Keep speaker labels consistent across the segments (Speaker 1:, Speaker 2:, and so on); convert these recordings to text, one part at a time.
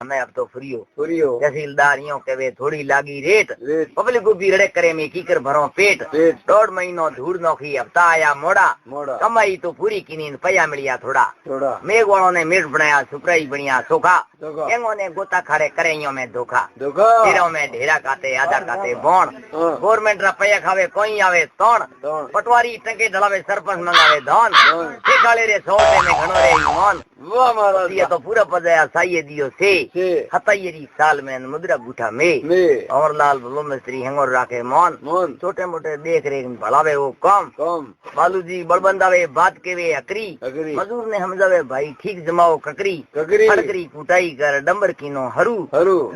Speaker 1: हमें अब तो फ्रियो तहसीलदारियों के वे थोड़ी लागी रेट पब्लिक को भी रड़े करे में कीकर भरो पेट 1.5 महीनो धूड़ नौखी हफ्ता आया मोड़ा कमाई तो पूरी किनीन पया मिलिया थोड़ा मेघ वालों ने मिर्च बनाया सुपराई बनिया सोखा एंगों ने गोता खाड़े करेइयों में धोखा तेरों में ढेरा काते आधा काते बोन गवर्नमेंट रा पया खावे कोई आवे तोण पटवारी टंके ढलावे सरपंच मंगावे धन ठेकाले रे सोटे में घणो रे ईमान वाह महाराज ये तो पूरा पजाया साइए दियो से 27 साल में मुद्रा बूठा में और लाल बलो मिस्त्री हेंगोर राखे मन छोटे मोटे देख रेख भलावे वो कम बालू जी बड़बंदावे बात के वे अकरी मजदूर ने समझावे भाई ठीक जमाओ ककरी फड़करी कुटाई कर डंबर कीनो हरू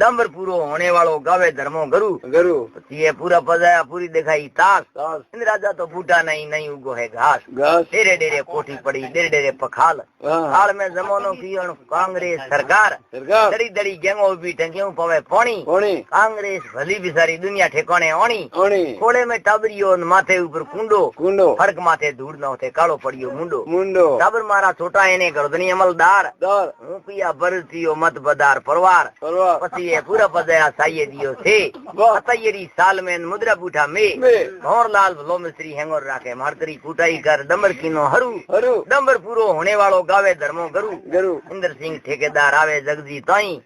Speaker 1: डंबर पूरो होने वालो गावे धर्मो गरु ये पूरा पजाया पूरी दिखाई ताक राजा तो बूटा नहीं उगो है घास डेरे डेरे कोठी पड़ी डेरे डेरे पखाल हाल में जमानो की कांग्रेस सरकार दड़ी दड़ी गेंगो भी टंकियों पवे पानी कांग्रेस भली बिसारी दुनिया ठेकाने ओनी खोले में टाबरियो माथे ऊपर कुंडो फर्क माथे धूड़ न होते कालो पड़ियो मुंडो टाबर मारा छोटा एने गर्दनी अमलदार हूं पिया बरतियो मत बदार परवार पसी ये पूरा पजाया साइए दियो से 27 साल में मुद्रा बूठा में भौर लाल भलो मिस्त्री हेंगोर राखे मारकरी कुटाई कर डंबर कीनो हरू डंबर पूरो होने वालो गावे धर्मो गरु इंद्र सिंह ठेकेदार आवे जगजी ताई